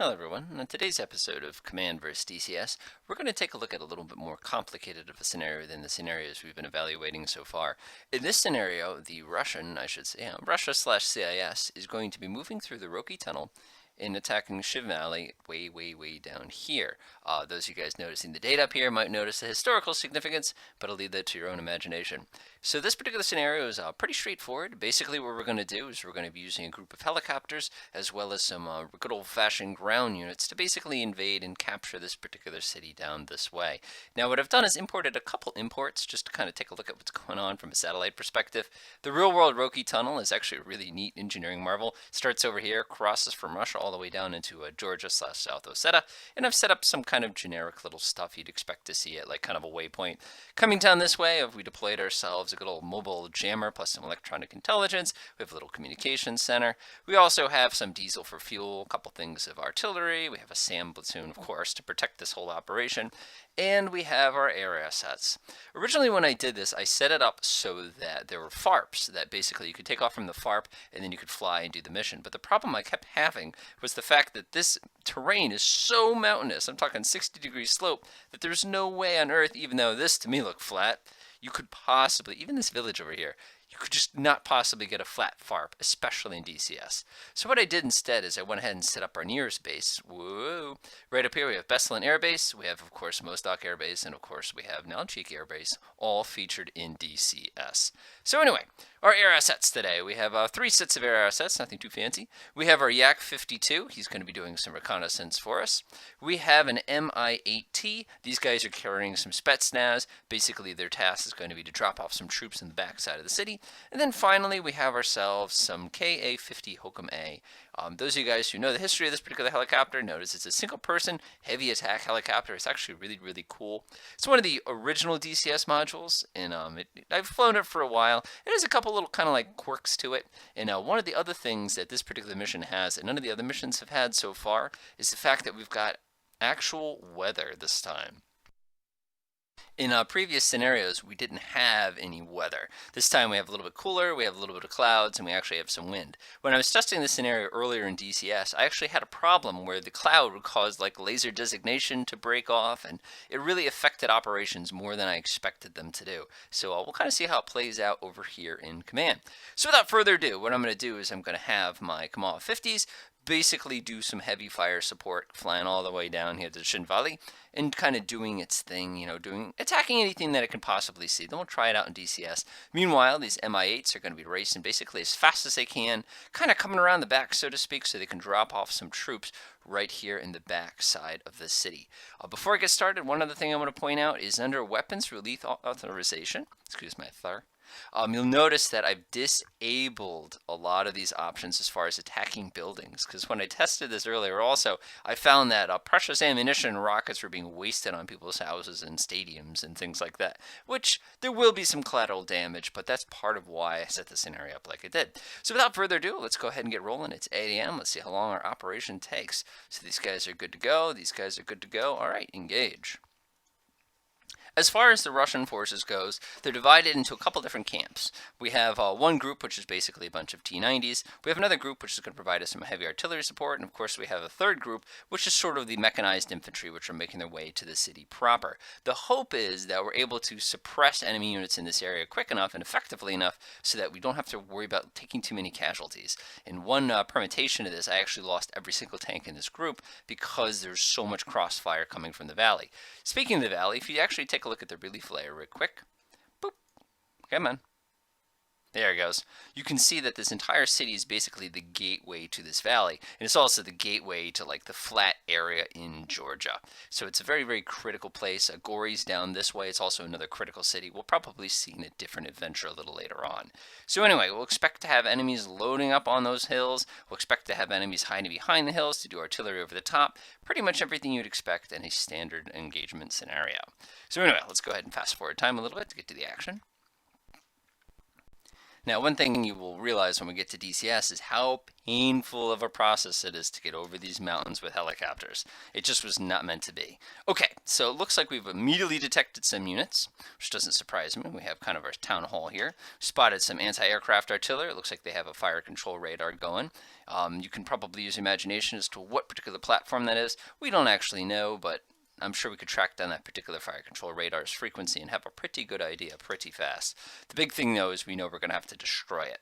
Hello everyone. In today's episode of Command vs. DCS, we're going to take a look at a little bit more complicated of a scenario than the scenarios we've been evaluating so far. In this scenario, the Russian, I should say, Russia/CIS is going to be moving through the Roki Tunnel and attacking Shiv Valley way down here. Those of you guys noticing the date up here might notice the historical significance, but I'll leave that to your own imagination. So this particular scenario is pretty straightforward. Basically what we're going to do is we're going to be using a group of helicopters as well as some good old-fashioned ground units to basically invade and capture this particular city down this way. Now what I've done is imported a couple imports just to kind of take a look at what's going on from a satellite perspective. The real-world Roki Tunnel is actually a really neat engineering marvel. It starts over here, crosses from Russia all the way down into Georgia/South Ossetia, and I've set up some kind of generic little stuff you'd expect to see at like kind of a waypoint. Coming down this way, we deployed ourselves a good old mobile jammer plus some electronic intelligence. We have a little communications center. We also have some diesel for fuel, a couple things of artillery. We have a SAM platoon, of course, to protect this whole operation. And we have our air assets. Originally when I did this, I set it up so that there were FARPs that basically you could take off from the FARP and then you could fly and do the mission. But the problem I kept having was the fact that this terrain is so mountainous, I'm talking 60-degree slope, that there's no way on Earth, even though this to me looked flat, you could possibly, even this village over here, you could just not possibly get a flat FARP, especially in DCS. So what I did instead is I went ahead and set up our nearest base. Whoa. Right up here we have Beslan Air Base, we have of course Mostok Air Base, and of course we have Nalchik Air Base, all featured in DCS. So anyway, our air assets today. We have 3 sets of air assets, nothing too fancy. We have our Yak-52, he's going to be doing some reconnaissance for us. We have an Mi-8T, these guys are carrying some Spetsnaz. Basically their task is going to be to drop off some troops in the backside of the city. And then finally we have ourselves some Ka-50 Hokum-A. Those of you guys who know the history of this particular helicopter notice it's a single person heavy attack helicopter. It's actually really cool. It's one of the original DCS modules, and I've flown it for a while. It has a couple little kind of like quirks to it, and one of the other things that this particular mission has that none of the other missions have had so far is the fact that we've got actual weather this time. In previous scenarios, we didn't have any weather. This time we have a little bit cooler, we have a little bit of clouds, and we actually have some wind. When I was testing this scenario earlier in DCS, I actually had a problem where the cloud would cause like laser designation to break off, and it really affected operations more than I expected them to do. So we'll kind of see how it plays out over here in Command. So without further ado, what I'm going to do is I'm going to have my Ka-50s basically do some heavy fire support, flying all the way down here to Shiv Valley and kind of doing its thing, you know, attacking anything that it can possibly see. Then we'll try it out in DCS. Meanwhile, these Mi-8s are going to be racing basically as fast as they can, kind of coming around the back, so to speak, so they can drop off some troops right here in the back side of the city. Before I get started, one other thing I want to point out is under weapons release authorization, excuse my thar, you'll notice that I've disabled a lot of these options as far as attacking buildings, because when I tested this earlier also, I found that precious ammunition and rockets were being wasted on people's houses and stadiums and things like that, which there will be some collateral damage, but that's part of why I set the scenario up like I did. So without further ado, let's go ahead and get rolling. It's 8 a.m. Let's see how long our operation takes. So these guys are good to go. These guys are good to go. All right, engage. As far as the Russian forces goes, they're divided into a couple different camps. We have one group, which is basically a bunch of T-90s. We have another group, which is going to provide us some heavy artillery support. And of course, we have a third group, which is sort of the mechanized infantry, which are making their way to the city proper. The hope is that we're able to suppress enemy units in this area quick enough and effectively enough so that we don't have to worry about taking too many casualties. In one permutation of this, I actually lost every single tank in this group because there's so much crossfire coming from the valley. Speaking of the valley, if you actually take a look at the relief layer real quick. Boop. Come on. There it goes. You can see that this entire city is basically the gateway to this valley, and it's also the gateway to like the flat area in Georgia. So it's a very critical place. Gori's down this way. It's also another critical city. We'll probably see in a different adventure a little later on. So anyway, we'll expect to have enemies loading up on those hills. We'll expect to have enemies hiding behind the hills to do artillery over the top. Pretty much everything you'd expect in a standard engagement scenario. So anyway, let's go ahead and fast forward time a little bit to get to the action. Now, one thing you will realize when we get to DCS is how painful of a process it is to get over these mountains with helicopters. It just was not meant to be. Okay, so it looks like we've immediately detected some units, which doesn't surprise me. We have kind of our town hall here. Spotted some anti-aircraft artillery. It looks like they have a fire control radar going. You can probably use imagination as to what particular platform that is. We don't actually know, but I'm sure we could track down that particular fire control radar's frequency and have a pretty good idea pretty fast. The big thing, though, is we know we're going to have to destroy it.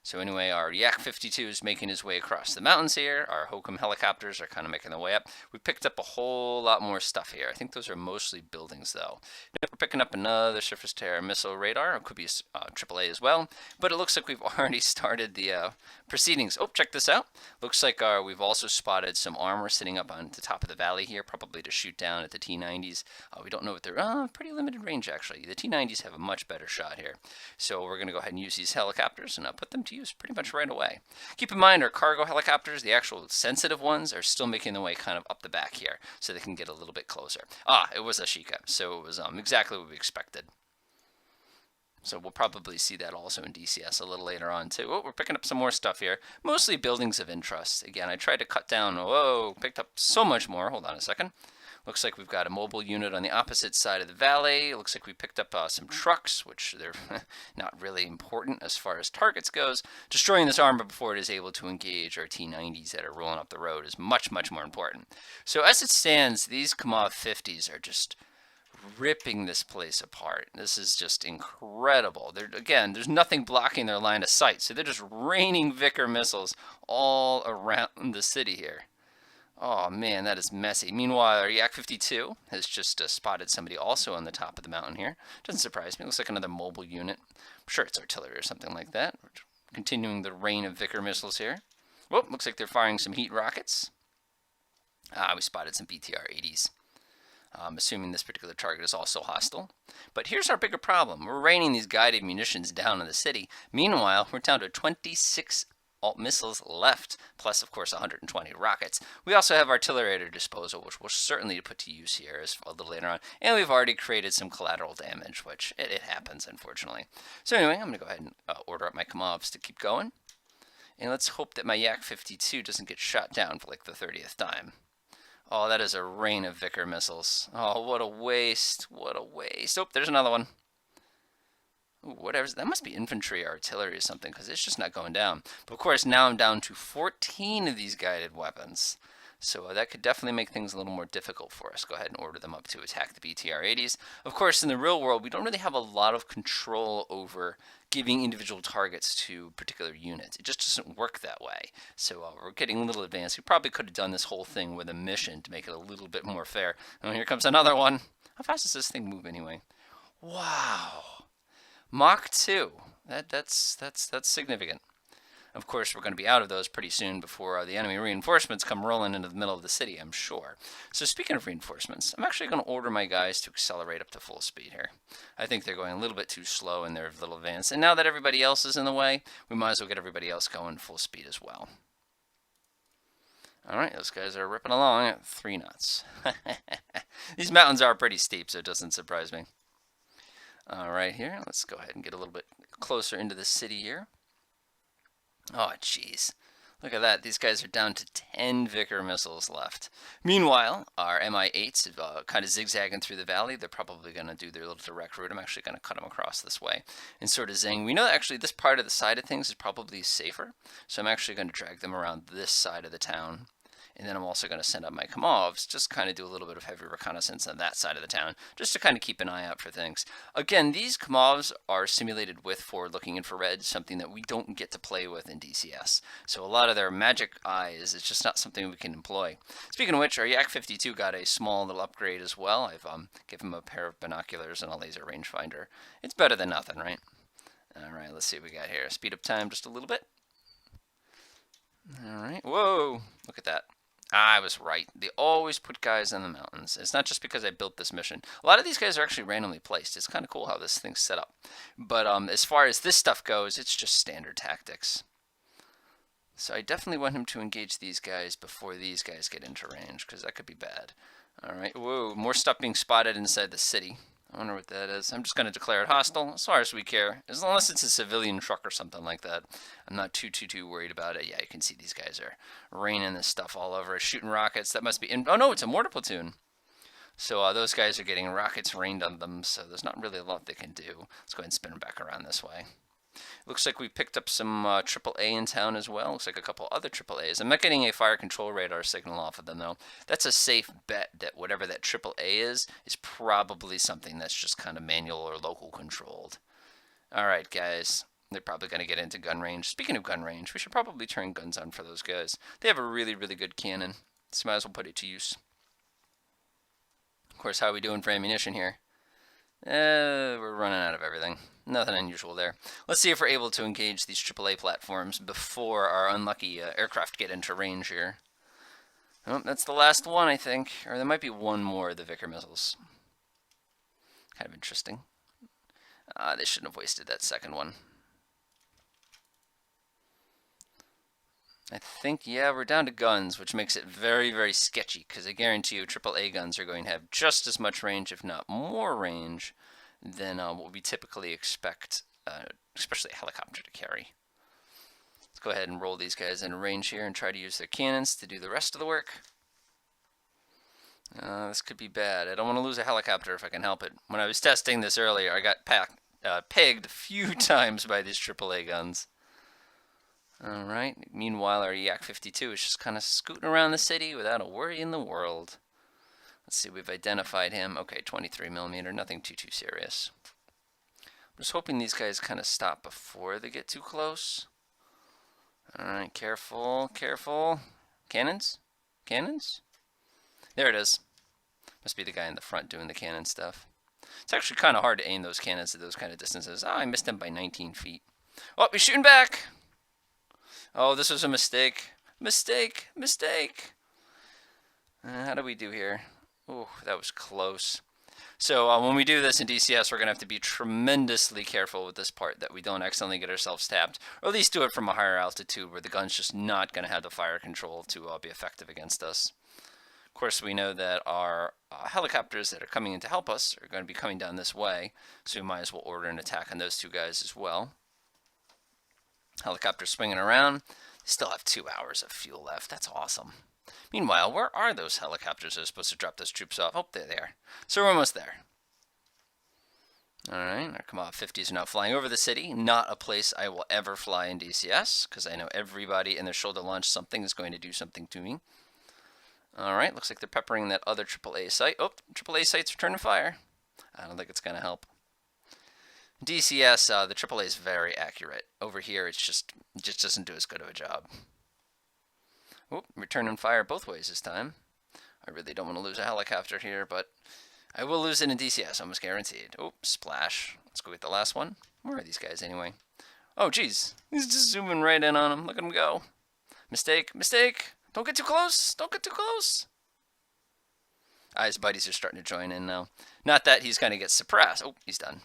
So anyway, our Yak-52 is making his way across the mountains here. Our Hokum helicopters are kind of making their way up. We picked up a whole lot more stuff here. I think those are mostly buildings, though. We're picking up another surface-to-air missile radar. It could be AAA as well. But it looks like we've already started the proceedings. Oh, check this out. Looks like we've also spotted some armor sitting up on the top of the valley here, probably to shoot down at the T-90s. We don't know what they're... pretty limited range, actually. The T-90s have a much better shot here. So we're going to go ahead and use these helicopters and put them to use pretty much right away. Keep in mind our cargo helicopters, the actual sensitive ones, are still making their way kind of up the back here so they can get a little bit closer. It was a Sheikah, so it was exactly what we expected. So we'll probably see that also in DCS a little later on too. Oh, we're picking up some more stuff here. Mostly buildings of interest. Again, I tried to cut down. Whoa, picked up so much more. Hold on a second. Looks like we've got a mobile unit on the opposite side of the valley. It looks like we picked up some trucks, which they're not really important as far as targets goes. Destroying this armor before it is able to engage our T-90s that are rolling up the road is much, much more important. So as it stands, these Ka-50s are just ripping this place apart. This is just incredible. Again, there's nothing blocking their line of sight, so they're just raining Vickers missiles all around the city here. Oh man, that is messy. Meanwhile, our Yak-52 has just spotted somebody also on the top of the mountain here. Doesn't surprise me. It looks like another mobile unit. I'm sure it's artillery or something like that. We're continuing the rain of Vickers missiles here. Whoop, looks like they're firing some heat rockets. We spotted some BTR-80s. I'm assuming this particular target is also hostile. But here's our bigger problem. We're raining these guided munitions down in the city. Meanwhile, we're down to 26 missiles left, plus of course 120 rockets. We also have artillery at our disposal, which we'll certainly put to use here as a little later on. And we've already created some collateral damage, which it happens, unfortunately. So anyway, I'm going to go ahead and order up my Kamavs to keep going. And let's hope that my Yak-52 doesn't get shot down for like the 30th time. Oh, that is a rain of Vickers missiles. Oh, what a waste. What a waste. Oh, there's another one. Ooh, whatever. That must be infantry or artillery or something, because it's just not going down. But of course, now I'm down to 14 of these guided weapons. So that could definitely make things a little more difficult for us. Go ahead and order them up to attack the BTR-80s. Of course, in the real world, we don't really have a lot of control over giving individual targets to particular units. It just doesn't work that way. So we're getting a little advanced. We probably could have done this whole thing with a mission to make it a little bit more fair. Oh, here comes another one. How fast does this thing move anyway? Wow. Mach 2. That's significant. Of course, we're going to be out of those pretty soon before the enemy reinforcements come rolling into the middle of the city, I'm sure. So speaking of reinforcements, I'm actually going to order my guys to accelerate up to full speed here. I think they're going a little bit too slow in their little advance. And now that everybody else is in the way, we might as well get everybody else going full speed as well. All right, those guys are ripping along at 3 knots. These mountains are pretty steep, so it doesn't surprise me. All right, here, let's go ahead and get a little bit closer into the city here. Oh, jeez. Look at that. These guys are down to 10 Vickers missiles left. Meanwhile, our Mi-8s kind of zigzagging through the valley. They're probably going to do their little direct route. I'm actually going to cut them across this way and sort of zing. We know that actually this part of the side of things is probably safer, so I'm actually going to drag them around this side of the town. And then I'm also going to send up my Kamavs, just kind of do a little bit of heavy reconnaissance on that side of the town, just to kind of keep an eye out for things. Again, these Kamavs are simulated with forward-looking infrared, something that we don't get to play with in DCS. So a lot of their magic eyes is just not something we can employ. Speaking of which, our Yak-52 got a small little upgrade as well. I've given him a pair of binoculars and a laser rangefinder. It's better than nothing, right? All right, let's see what we got here. Speed up time just a little bit. All right. Whoa! Look at that. I was right. They always put guys in the mountains. It's not just because I built this mission. A lot of these guys are actually randomly placed. It's kind of cool how this thing's set up. But as far as this stuff goes, it's just standard tactics. So I definitely want him to engage these guys before these guys get into range, because that could be bad. All right. Whoa, more stuff being spotted inside the city. I wonder what that is. I'm just going to declare it hostile as far as we care. As long as it's a civilian truck or something like that. I'm not too worried about it. Yeah, you can see these guys are raining this stuff all over us, shooting rockets. That must be... oh, no, it's a mortar platoon. So those guys are getting rockets rained on them, so there's not really a lot they can do. Let's go ahead and spin them back around this way. Looks like we picked up some AAA in town as well. Looks like a couple other AAAs. I'm not getting a fire control radar signal off of them, though. That's a safe bet that whatever that AAA is probably something that's just kind of manual or local controlled. All right, guys. They're probably going to get into gun range. Speaking of gun range, we should probably turn guns on for those guys. They have a really good cannon, so might as well put it to use. Of course, how are we doing for ammunition here? We're running out of everything. Nothing unusual there. Let's see if we're able to engage these AAA platforms before our unlucky aircraft get into range here. Oh, that's the last one, I think. Or there might be one more of the Vickers missiles. Kind of interesting. They shouldn't have wasted that second one. I think, yeah, we're down to guns, which makes it very sketchy, because I guarantee you AAA guns are going to have just as much range, if not more range, than what we typically expect, especially a helicopter, to carry. Let's go ahead and roll these guys into range here and try to use their cannons to do the rest of the work. This could be bad. I don't want to lose a helicopter if I can help it. When I was testing this earlier, I got pegged a few times by these AAA guns. Alright, meanwhile our Ka-52 is just kind of scooting around the city without a worry in the world. Let's see, we've identified him. Okay, 23mm, nothing too serious. I'm just hoping these guys kind of stop before they get too close. Alright, careful. Cannons? There it is. Must be the guy in the front doing the cannon stuff. It's actually kind of hard to aim those cannons at those kind of distances. I missed him by 19 feet. Oh, he's shooting back! Oh, this was a mistake. Mistake! How do we do here? Oh, that was close. So when we do this in DCS, we're going to have to be tremendously careful with this part, that we don't accidentally get ourselves tapped. Or at least do it from a higher altitude where the gun's just not going to have the fire control to be effective against us. Of course, we know that our helicopters that are coming in to help us are going to be coming down this way, so we might as well order an attack on those two guys as well. Helicopter swinging around. They still have 2 hours of fuel left. That's awesome. Meanwhile, where are those helicopters that are supposed to drop those troops off? Oh, there they are. So we're almost there. Alright, our Ka-50s are now flying over the city. Not a place I will ever fly in DCS, because I know everybody in their shoulder launch something is going to do something to me. Alright, looks like they're peppering that other AAA site. Oh, AAA site's returning fire. I don't think it's going to help. DCS, the AAA is very accurate. Over here, it just doesn't do as good of a job. Oop, returning fire both ways this time. I really don't want to lose a helicopter here, but I will lose it in DCS, almost guaranteed. Oh, splash. Let's go get the last one. Where are these guys anyway? Oh, geez. He's just zooming right in on him. Look at him go. Mistake. Don't get too close. His buddies are starting to join in now. Not that he's going to get suppressed. Oh, he's done.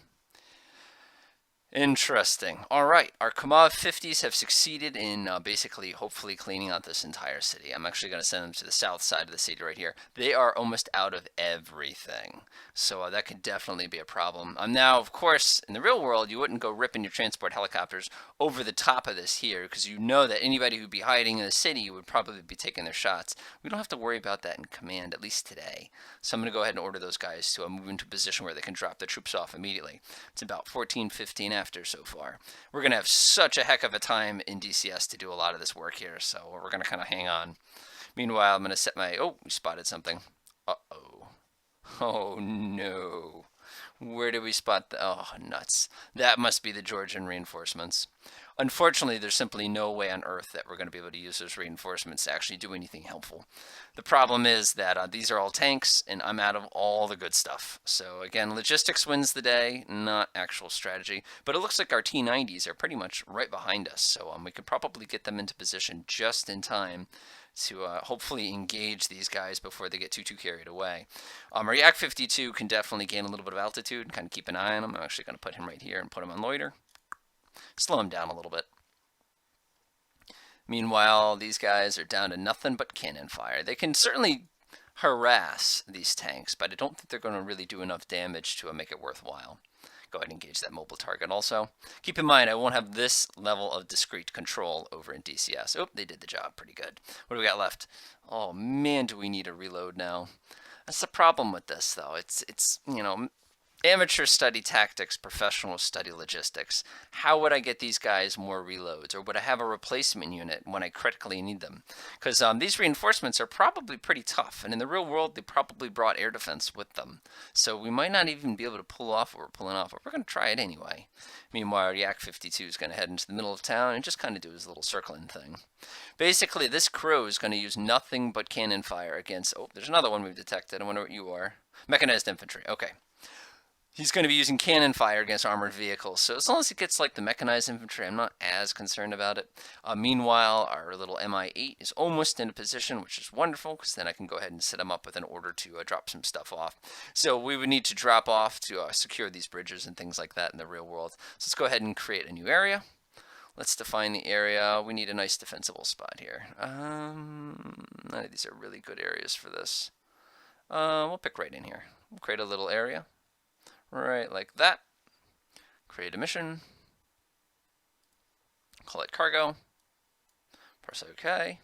Interesting. All right, our Ka-50s have succeeded in basically, hopefully, cleaning out this entire city. I'm actually going to send them to the south side of the city right here. They are almost out of everything, so that could definitely be a problem. Now, of course, in the real world, you wouldn't go ripping your transport helicopters over the top of this here, because you know that anybody who'd be hiding in the city would probably be taking their shots. We don't have to worry about that in command, at least today. So I'm going to go ahead and order those guys to move into a position where they can drop their troops off immediately. It's about 14:15 after so far. We're going to have such a heck of a time in DCS to do a lot of this work here, so we're going to kind of hang on. Meanwhile, I'm going to set my... Oh, we spotted something. Uh-oh. Oh, no. Where do we spot the... Oh, nuts. That must be the Georgian reinforcements. Unfortunately, there's simply no way on Earth that we're going to be able to use those reinforcements to actually do anything helpful. The problem is that these are all tanks, and I'm out of all the good stuff. So again, logistics wins the day, not actual strategy. But it looks like our T-90s are pretty much right behind us, so we could probably get them into position just in time to hopefully engage these guys before they get too carried away. Our Yak-52 can definitely gain a little bit of altitude and kind of keep an eye on him. I'm actually going to put him right here and put him on loiter. Slow him down a little bit. Meanwhile, these guys are down to nothing but cannon fire. They can certainly harass these tanks, but I don't think they're going to really do enough damage to make it worthwhile. Go ahead and engage that mobile target also. Keep in mind, I won't have this level of discrete control over in DCS. Oh, they did the job pretty good. What do we got left? Oh man, do we need a reload now? That's the problem with this, though. It's you know, amateur study tactics, professional study logistics. How would I get these guys more reloads? Or would I have a replacement unit when I critically need them? Because these reinforcements are probably pretty tough. And in the real world, they probably brought air defense with them. So we might not even be able to pull off what we're pulling off. But we're going to try it anyway. Meanwhile, the Ka-50 is going to head into the middle of town and just kind of do his little circling thing. Basically, this crow is going to use nothing but cannon fire against... Oh, there's another one we've detected. I wonder what you are. Mechanized infantry. Okay. He's going to be using cannon fire against armored vehicles. So as long as he gets like the mechanized infantry, I'm not as concerned about it. Meanwhile, our little Mi-8 is almost in a position, which is wonderful, because then I can go ahead and set him up with an order to drop some stuff off. So we would need to drop off to secure these bridges and things like that in the real world. So let's go ahead and create a new area. Let's define the area. We need a nice defensible spot here. None of these are really good areas for this. We'll pick right in here. We'll create a little area. Right, like that. Create a mission. Call it cargo. Press OK.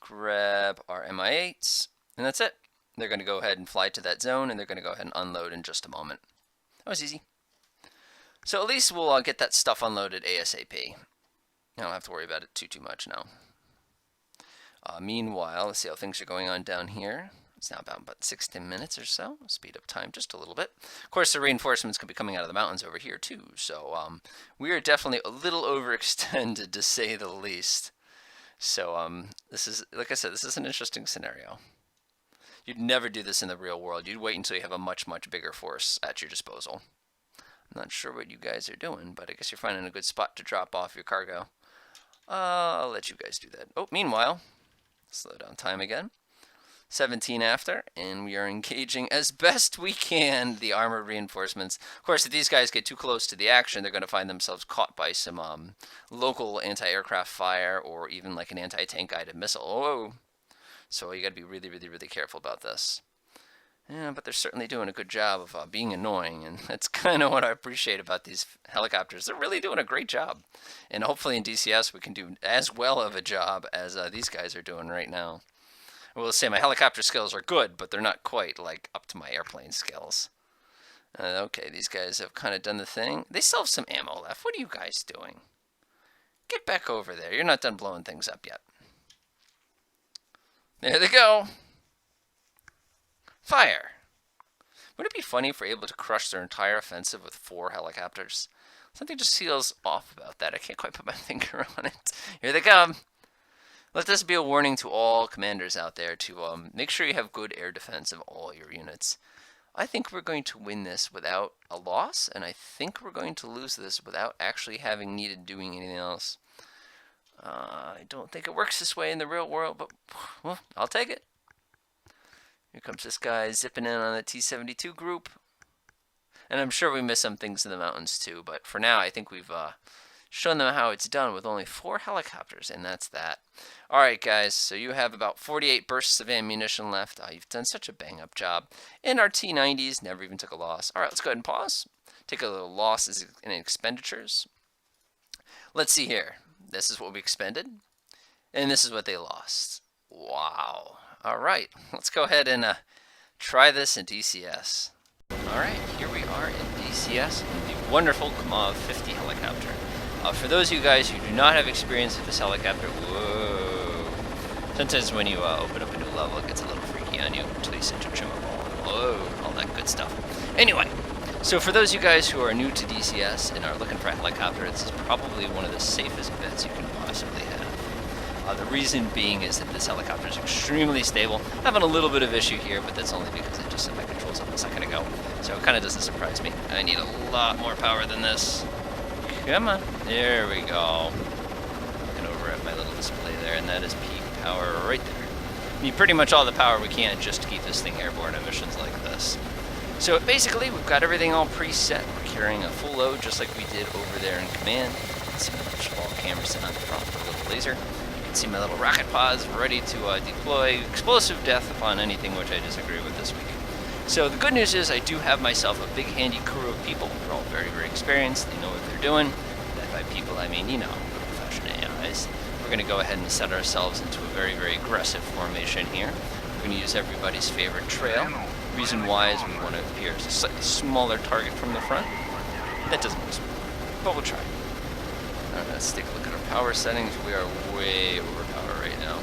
Grab our Mi-8s. And that's it. They're going to go ahead and fly to that zone, and they're going to go ahead and unload in just a moment. That was easy. So at least we'll get that stuff unloaded ASAP. I don't have to worry about it too much now. Meanwhile, let's see how things are going on down here. It's now about 16 minutes or so. Speed up time just a little bit. Of course, the reinforcements could be coming out of the mountains over here too. So we are definitely a little overextended, to say the least. So this is, like I said, this is an interesting scenario. You'd never do this in the real world. You'd wait until you have a much bigger force at your disposal. I'm not sure what you guys are doing, but I guess you're finding a good spot to drop off your cargo. I'll let you guys do that. Oh, meanwhile, slow down time again. 17 after, and we are engaging as best we can the armored reinforcements. Of course, if these guys get too close to the action, they're going to find themselves caught by some local anti-aircraft fire, or even like an anti-tank guided missile. Oh, so you got to be really careful about this. Yeah, but they're certainly doing a good job of being annoying, and that's kind of what I appreciate about these helicopters. They're really doing a great job, and hopefully in DCS we can do as well of a job as these guys are doing right now. I will say my helicopter skills are good, but they're not quite like up to my airplane skills. Okay, these guys have kind of done the thing. They still have some ammo left. What are you guys doing? Get back over there. You're not done blowing things up yet. There they go. Fire. Wouldn't it be funny if we're able to crush their entire offensive with 4 helicopters? Something just feels off about that. I can't quite put my finger on it. Here they come. Let this be a warning to all commanders out there to make sure you have good air defense of all your units. I think we're going to win this without a loss, and I think we're going to lose this without actually having needed doing anything else. I don't think it works this way in the real world, but well, I'll take it. Here comes this guy zipping in on the T-72 group. And I'm sure we missed some things in the mountains too, but for now I think we've shown them how it's done with only 4 helicopters, and that's that. Alright guys, so you have about 48 bursts of ammunition left. You've done such a bang-up job. And our T-90s never even took a loss. Alright, let's go ahead and pause. Take a little losses in expenditures. Let's see here. This is what we expended, and this is what they lost. Wow. Alright, let's go ahead and try this in DCS. Alright, here we are in DCS, the wonderful Ka-50 helicopter. For those of you guys who do not have experience with this helicopter, whoa. Sometimes when you open up a new level, it gets a little freaky on you until you set your trimmer ball. Whoa, all that good stuff. Anyway, so for those of you guys who are new to DCS and are looking for a helicopter, this is probably one of the safest bets you can possibly have. The reason being is that this helicopter is extremely stable. Having a little bit of issue here, but that's only because I just set my controls up a second ago. So it kind of doesn't surprise me. I need a lot more power than this. Come on. There we go. Looking over at my little display there, and that is peak power right there. We need pretty much all the power we can just to keep this thing airborne on missions like this. So basically, we've got everything all preset. We're carrying a full load just like we did over there in command. Let's see, push all cameras in on the front with a little laser. You can see my little rocket pods ready to deploy explosive death upon anything which I disagree with this week. So the good news is I do have myself a big handy crew of people. They're all very, very experienced. They know what they're doing. And by people, I mean, you know, professional AIs. We're going to go ahead and set ourselves into a very, very aggressive formation here. We're going to use everybody's favorite trail. Reason why is we want to appear as a slightly smaller target from the front. That doesn't look smart, but we'll try. Alright, let's take a look at our power settings. We are way over power right now.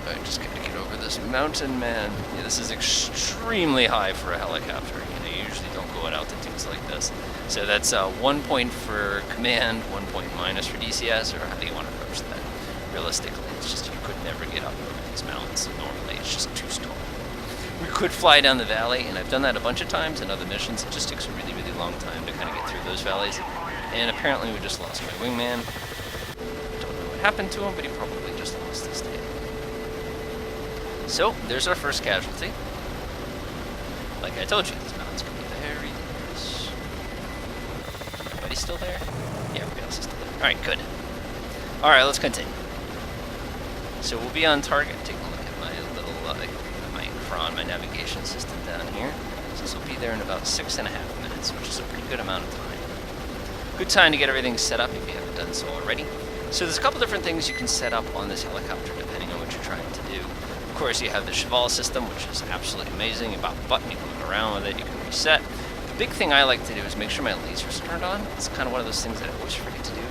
Alright, just gotta get over this mountain, man. Yeah, this is extremely high for a helicopter. You know, you usually don't go at altitudes like this. So that's 1 point for command, 1 point minus for DCS, or how do you want to approach that? Realistically, it's just you could never get up over these mountains normally. It's just too tall. We could fly down the valley, and I've done that a bunch of times in other missions. It just takes a really, really long time to kind of get through those valleys. And apparently we just lost my wingman. Don't know what happened to him, but he probably just lost his tail. So, there's our first casualty. Like I told you, this mountain's going to be very dangerous. Everybody still there? Yeah, everybody else is still there. Alright, good. Alright, let's continue. So we'll be on target. Take a look at my little, my navigation system down here. So this will be there in about 6.5 minutes, which is a pretty good amount of time. Good time to get everything set up if you haven't done so already. So there's a couple different things you can set up on this helicopter depending on what you're trying to do. Of course, you have the cheval system, which is absolutely amazing. You pop a button, you can move around with it, you can reset. The big thing I like to do is make sure my lasers are turned on. It's kind of one of those things that I always forget to do.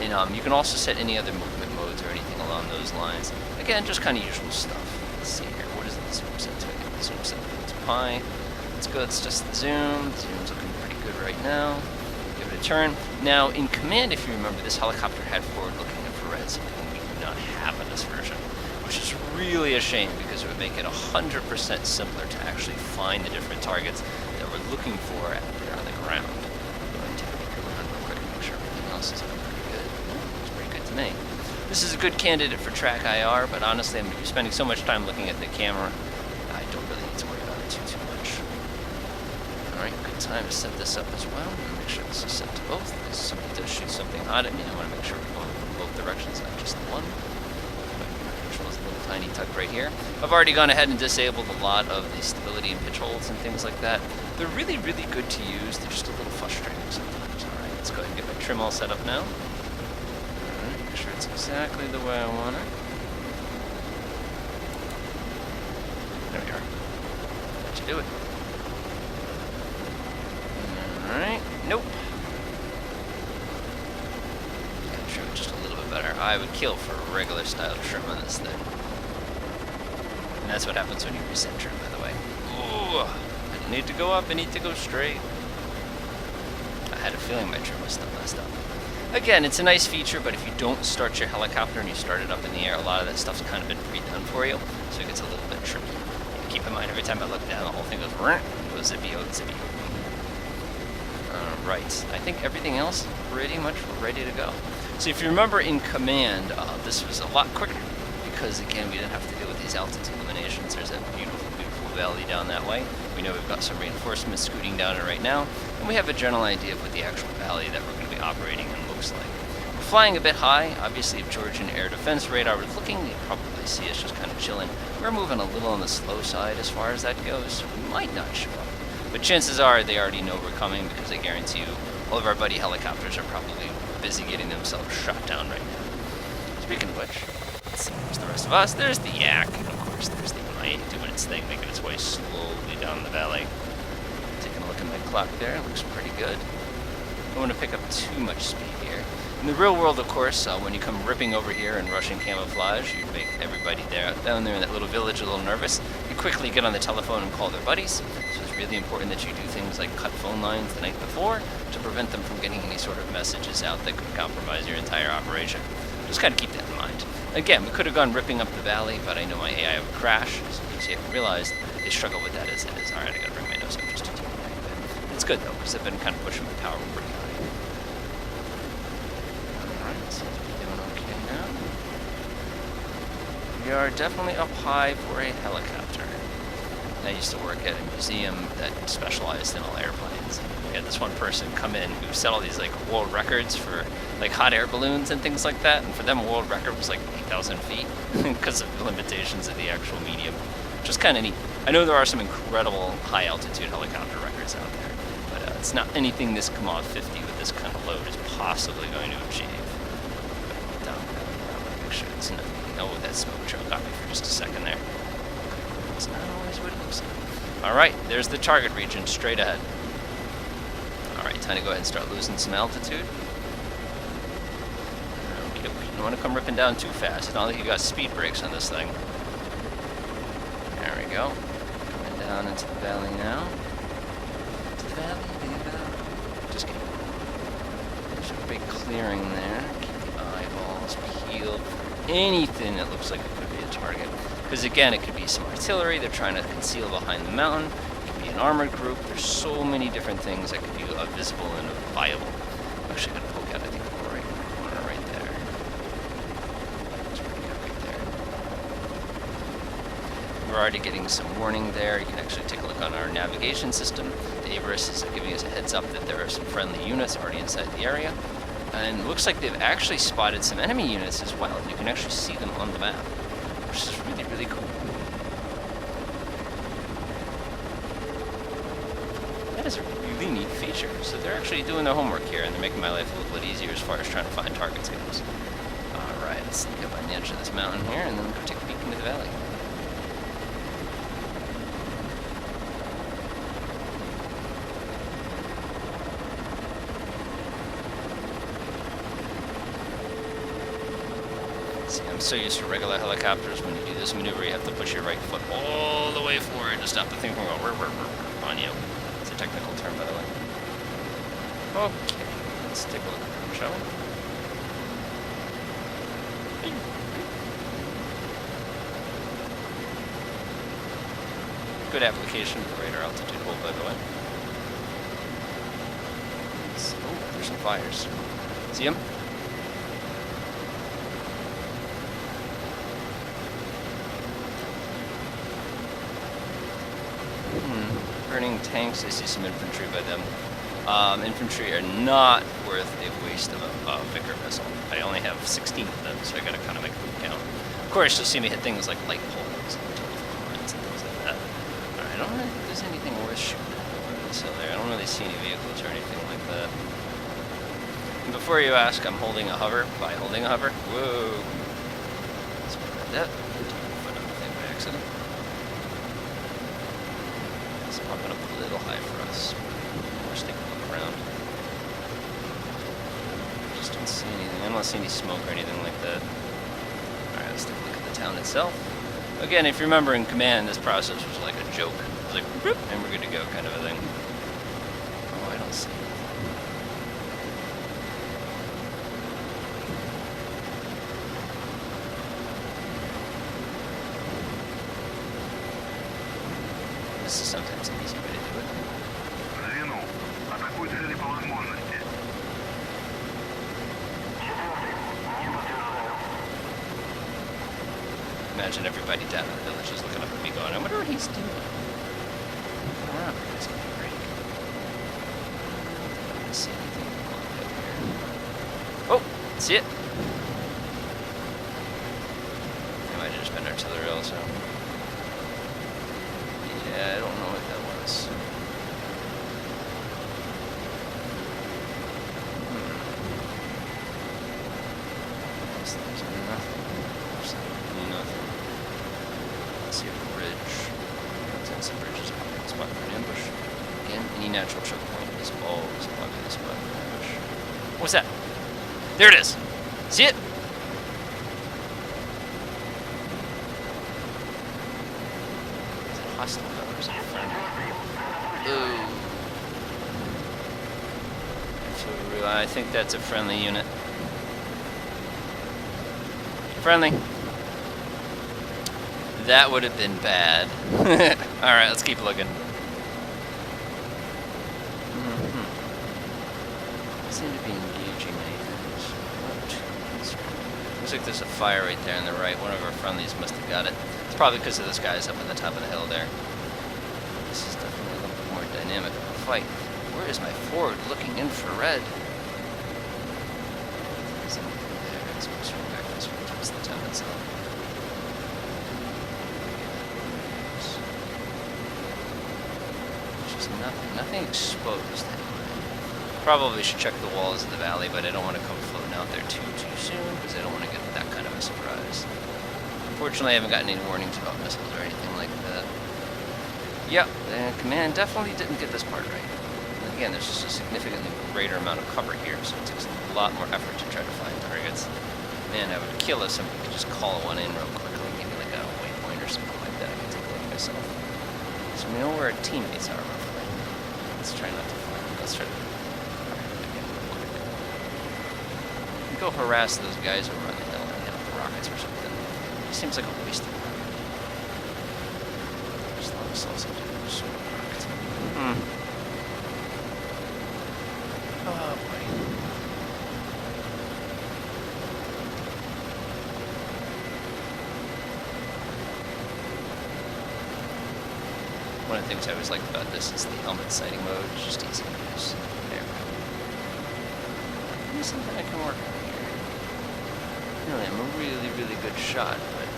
And you can also set any other movement modes or anything along those lines. Again, just kind of usual stuff. Let's see here. What is the zoom set to? The zoom set to pi. It's good. It's just the zoom. The zoom's looking pretty good right now. Give it a turn. Now, in command, if you remember, this helicopter had forward-looking infrared, something we do not have in this version, which is really a shame because it would make it 100% simpler to actually find the different targets that we're looking for out there on the ground. I'm going to take a look around real quick and make sure everything else is pretty good. It's pretty good to me. This is a good candidate for track IR, but honestly, I'm going to be spending so much time looking at the camera, I don't really need to worry about it too much. Alright, good time to set this up as well. Make sure this is set to both. If somebody does shoot something hot at me, I want to make sure we're going from both directions, not just the one. Controls a little tiny tuck right here. I've already gone ahead and disabled a lot of the stability and pitch holds and things like that. They're really, really good to use. They're just a little frustrating sometimes. Alright, let's go ahead and get my trim all set up now. Alright, make sure it's exactly the way I want it. There we are. Let you do it. Alright, nope. Gotta trim it just a little bit better. I would kill for a regular style trim on this thing. And that's what happens when you reset trim, by the way. Ooh, I didn't need to go up, I need to go straight. I had a feeling my trim was still messed up. Again, it's a nice feature, but if you don't start your helicopter and you start it up in the air, a lot of that stuff's kind of been pre-done for you, so it gets a little bit tricky. Keep in mind, every time I look down, the whole thing goes zippy-o, zippy-o. Right, I think everything else is pretty much ready to go. So if you remember in command, this was a lot quicker because again we didn't have to deal with these altitude eliminations. There's that beautiful, beautiful valley down that way. We know we've got some reinforcements scooting down it right now, and we have a general idea of what the actual valley that we're going to be operating in looks like. We're flying a bit high. Obviously, if Georgian air defense radar was looking, you'd probably see us just kind of chilling. We're moving a little on the slow side as far as that goes, so we might not show up. But chances are they already know we're coming because I guarantee you all of our buddy helicopters are probably busy getting themselves shot down right now. Speaking of which, let's see, there's the rest of us. There's the Yak, and of course there's the MIA doing its thing, making its way slowly down the valley. Taking a look at my clock there, it looks pretty good. I don't want to pick up too much speed here. In the real world, of course, when you come ripping over here in Russian camouflage, you make everybody down there in that little village a little nervous. You quickly get on the telephone and call their buddies. So it's really important that you do things like cut phone lines the night before to prevent them from getting any sort of messages out that could compromise your entire operation. Just kind of keep that in mind. Again, we could have gone ripping up the valley, but I know my AI would crash. So in case you haven't realized, they struggle with that as it is. Alright, I gotta bring my nose up just a teeny bit. It's good though, because I've been kind of pushing my power pretty high. We are definitely up high for a helicopter. I used to work at a museum that specialized in all airplanes. we had this one person come in who set all these like world records for like hot air balloons and things like that, and for them a world record was like 8,000 feet because of the limitations of the actual medium, which is kind of neat. I know there are some incredible high altitude helicopter records out there, but it's not anything this Ka-50 with this kind of load is possibly going to achieve. Down, make sure it's not. Oh, that smoke trail got me for just a second there. It's not always what it looks like. Alright, there's the target region straight ahead. Alright, time to go ahead and start losing some altitude. Okay, you don't want to come ripping down too fast. I don't think you got speed brakes on this thing. There we go. Coming down into the valley now. To the valley, just kidding. There's a big clearing there. Keep the eyeballs peeled for anything that looks like it could be a target. Because again, it could be some artillery they're trying to conceal behind the mountain. It could be an armored group. There's so many different things that could be visible and viable. I'm actually going to poke out, I think, the right corner right there. That's pretty good right there. We're already getting some warning there. You can actually take a look on our navigation system. The Averus is giving us a heads up that there are some friendly units already inside the area. And it looks like they've actually spotted some enemy units as well. You can actually see them on the map, which is really, really cool. That is a really neat feature. So they're actually doing their homework here, and they're making my life a little bit easier as far as trying to find targets goes. Alright, let's sneak up on the edge of this mountain here, and then go take a peek into the valley. See, I'm so used to regular helicopters. When you do this maneuver, you have to push your right foot all the way forward to stop the thing from going on you. It's a technical term, by the way. Okay, let's take a look at them, shall we? Good application of the radar altitude hold, by the way. Oh, there's some fires. See them? Burning tanks. I see some infantry by them. Infantry are not worth a waste of a Vickers missile. I only have 16 of them, so I gotta kind of make them count. Of course, you'll see me hit things like light poles and telephone lines and things like that. Alright, I don't really think there's anything worth shooting at so there. I don't really see any vehicles or anything like that. And before you ask, I'm holding a hover. By holding a hover, whoa! Let's put that. Put on the thing by accident. Popping up a little high for us. Just take a look around. Just don't see anything. I don't see any smoke or anything like that. Alright, let's take a look at the town itself. Again, if you remember in Command, this process was like a joke. It was like, whoop, and we're good to go kind of a thing. Oh, I don't see anything. This is sometimes an easy way to do it. Imagine everybody down in the village is looking up at me going, I wonder what he's doing. Look around, it's gonna be great. I don't see anything up here. Oh, see it? It might have just been artillery also. Yeah, I don't know what that was. There's nothing. There's absolutely nothing. Let's see a bridge. Sometimes the bridge is a popular spot for an ambush. Again, any natural choke point is always a popular spot for an ambush. What's that? There it is! See it? Hostile numbers of ooh. So, I think that's a friendly unit. Friendly. That would have been bad. Alright, let's keep looking. Seem to be engaging anything. Looks like there's a fire right there on the right. One of our friendlies must have got it. It's probably because of those guys up at the top of the hill there. This is definitely a little bit more dynamic of a fight. Where is my forward-looking infrared? Is there? It's going back this way towards the town itself. Just nothing exposed anyway. Probably should check the walls of the valley, but I don't want to come floating out there too soon because I don't want to get that kind of a surprise. Unfortunately, I haven't gotten any warnings about missiles or anything like that. Yep, the command definitely didn't get this part right. And again, there's just a significantly greater amount of cover here, so it takes a lot more effort to try to find targets. Man, I would kill if somebody could just call one in real quickly, give me like a waypoint or something like that. I can take a look myself. So we know where our teammates are roughly. Let's try not to find them. Let's try to go harass those guys over on the hill and hit up the rockets or something. It seems like a waste of time. Just let us also do some rockets. Oh boy. One of the things I always liked about this is the helmet sighting mode. It's just easy to use. There we go. Give me something I can work on. Really, I'm a really good shot, but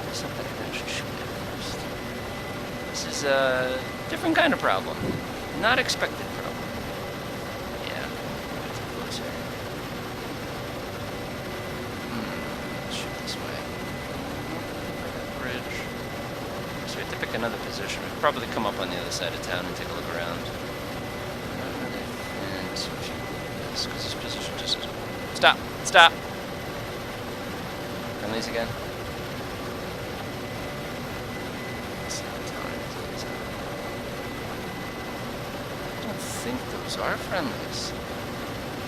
there's something I should shoot at first. This is a different kind of problem. Not expected problem. Yeah, it's closer. Let's shoot this way. That bridge. So we have to pick another position. We'll probably come up on the other side of town and take a look around. And because this position just isn't. Stop! Stop! Friendlies again. I don't think those are friendlies.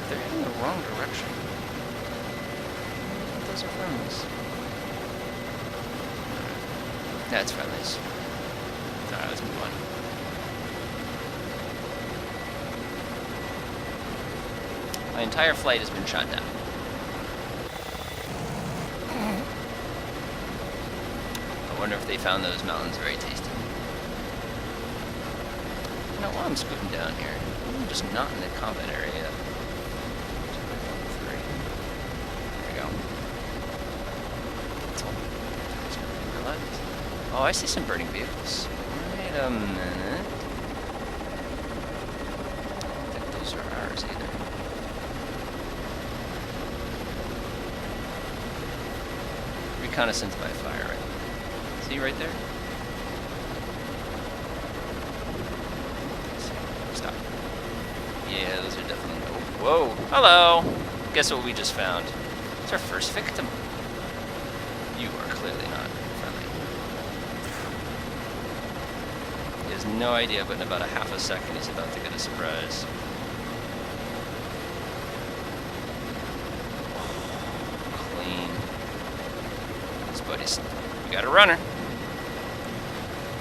They're heading the wrong direction. I think those are friendlies. That's friendlies. Alright, let's move on. My entire flight has been shot down. I wonder if they found those mountains very tasty. You know, while I'm scooting down here, I'm just not in the combat area yet. 2, 3. There we go. That's all. Oh, I see some burning vehicles. Wait a minute. I don't think those are ours either. Reconnaissance by fire, right? See right there? Stop. Yeah, those are definitely no. Whoa! Hello! Guess what we just found? It's our first victim. You are clearly not friendly. He has no idea, but in about a half a second he's about to get a surprise. Clean. His buddies. We got a runner.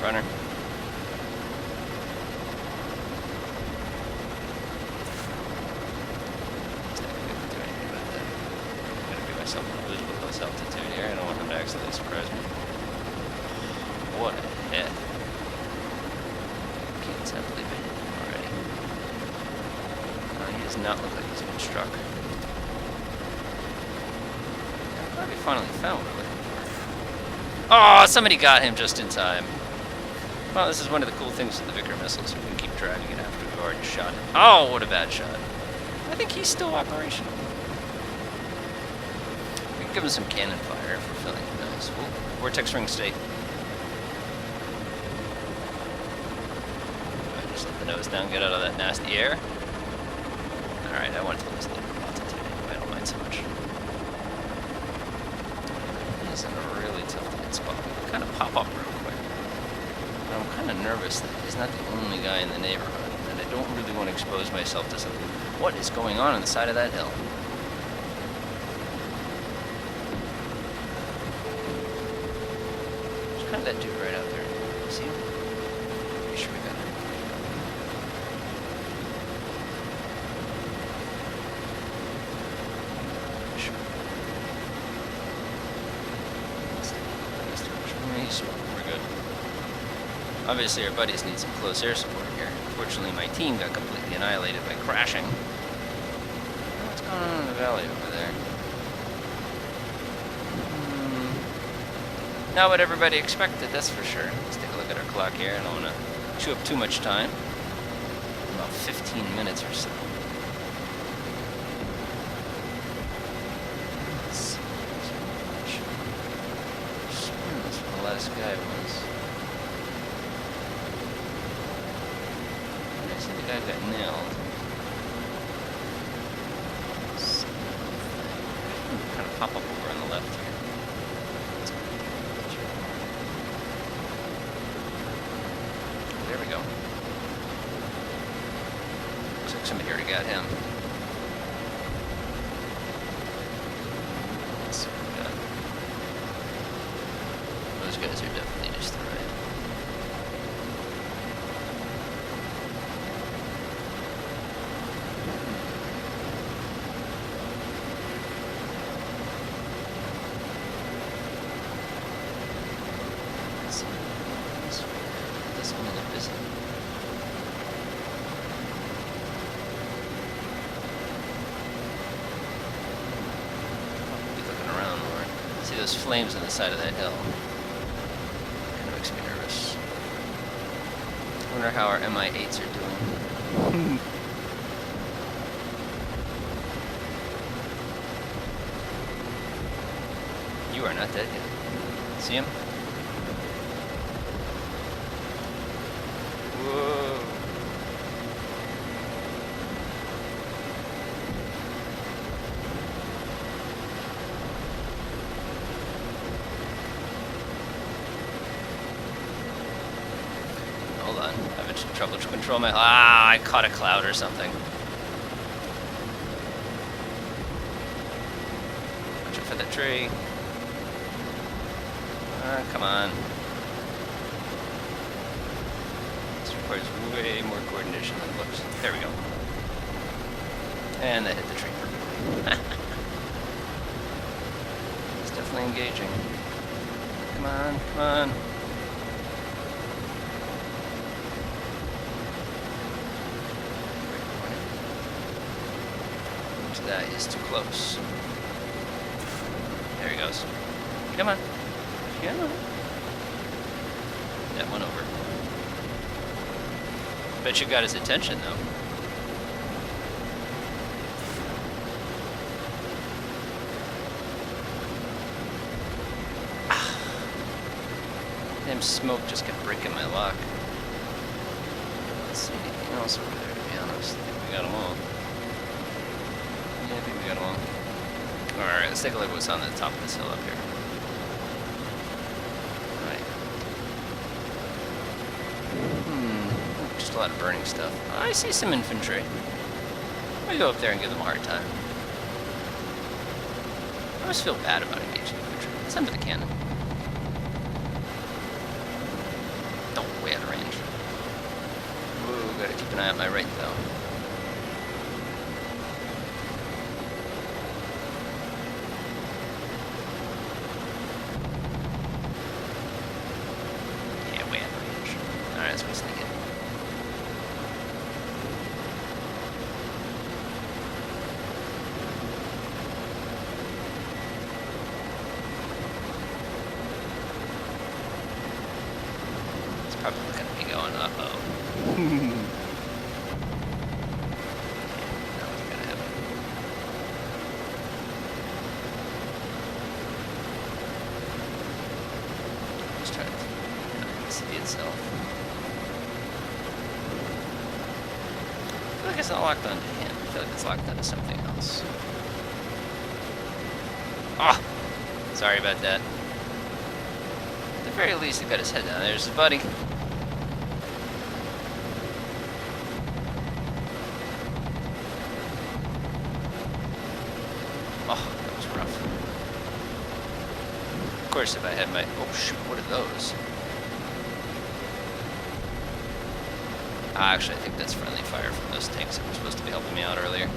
Runner. Altitude here. I don't want him to accidentally surprise me. What a hit. Can't believe it already. He does not look like he's been struck. I'm glad we finally found what we're looking for. Oh, somebody got him just in time. Well, this is one of the cool things with the Vickers missiles. We can keep driving it after we've already shot it. Oh, what a bad shot. I think he's still operational. Give him some cannon fire if we're feeling nice. Ooh, vortex ring state. Just let the nose down, get out of that nasty air. Alright, I want to lose a little bit of altitude anyway, I don't mind so much. He's in a really tough to hit spot. We kind of pop up real quick. But I'm kind of nervous that he's not the only guy in the neighborhood, and I don't really want to expose myself to something. What is going on the side of that hill? That dude right out there. See him? Pretty sure we got him. Sure. We're good. Obviously, our buddies need some close air support here. Unfortunately, my team got completely annihilated by crashing. What's going on in the valley over there? Not what everybody expected, that's for sure. Let's take a look at our clock here. I don't want to chew up too much time. About 15 minutes or so. Let's see. That's where the last guy was. I see the guy got nailed. Let's see. Kind of pop up over on the left here. There we go. Looks like somebody already got him. Let's see what we got. Those guys are definitely just the right. Let's see. This one is busy. Be looking around more. See those flames on the side of that hill? Kind of makes me nervous. I wonder how our MI8s are doing. You are not dead yet. See him? Whoa. Hold on. I'm having trouble to control my... Ah, I caught a cloud or something. Watch out for the tree. Come on. This requires way more coordination than it looks. There we go. And that hit the tree perfectly. It's definitely engaging. Come on, come on. That is too close. There he goes. Come on. Come on. That went over. Bet you got his attention though. Damn smoke just kept breaking my lock. Let's see anything else over there, to be honest. I think we got them all. Yeah, I think we got them all. Alright, let's take a look at what's on the top of this hill up here. Alright. Just a lot of burning stuff. I see some infantry. I'm gonna go up there and give them a hard time. I always feel bad about engaging infantry. It's under the cannon. Don't way out of range. Whoa, gotta keep an eye on my right though. Yeah, way out of range. Alright, that's what's thinking. Probably looking at me going, uh-oh. That wasn't gonna happen. Just trying to see itself. I feel like it's not locked onto him. I feel like it's locked onto something else. Ah! Oh, sorry about that. At the very least, he got his head down. There's his buddy. Oh, that was rough. Of course, if I had my... Oh, shoot, what are those? Actually, I think that's friendly fire from those tanks that were supposed to be helping me out earlier.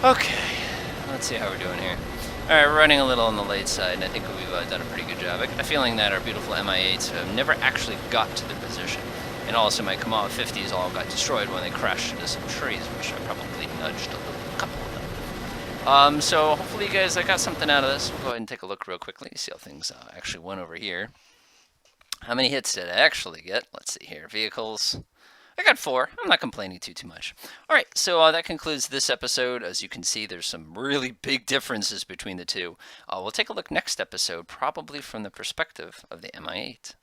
Okay, let's see how we're doing here. Alright, we're running a little on the late side, and I think we've done a pretty good job. I got a feeling that our beautiful MI8s have never actually got to the position. And also my Ka-50s all got destroyed when they crashed into some trees, which I probably nudged a couple of them. So hopefully you guys got something out of this. We'll go ahead and take a look real quickly, see how things actually went over here. How many hits did I actually get? Let's see here. Vehicles. I got 4. I'm not complaining too much. All right, so that concludes this episode. As you can see, there's some really big differences between the two. We'll take a look next episode, probably from the perspective of the Mi-8.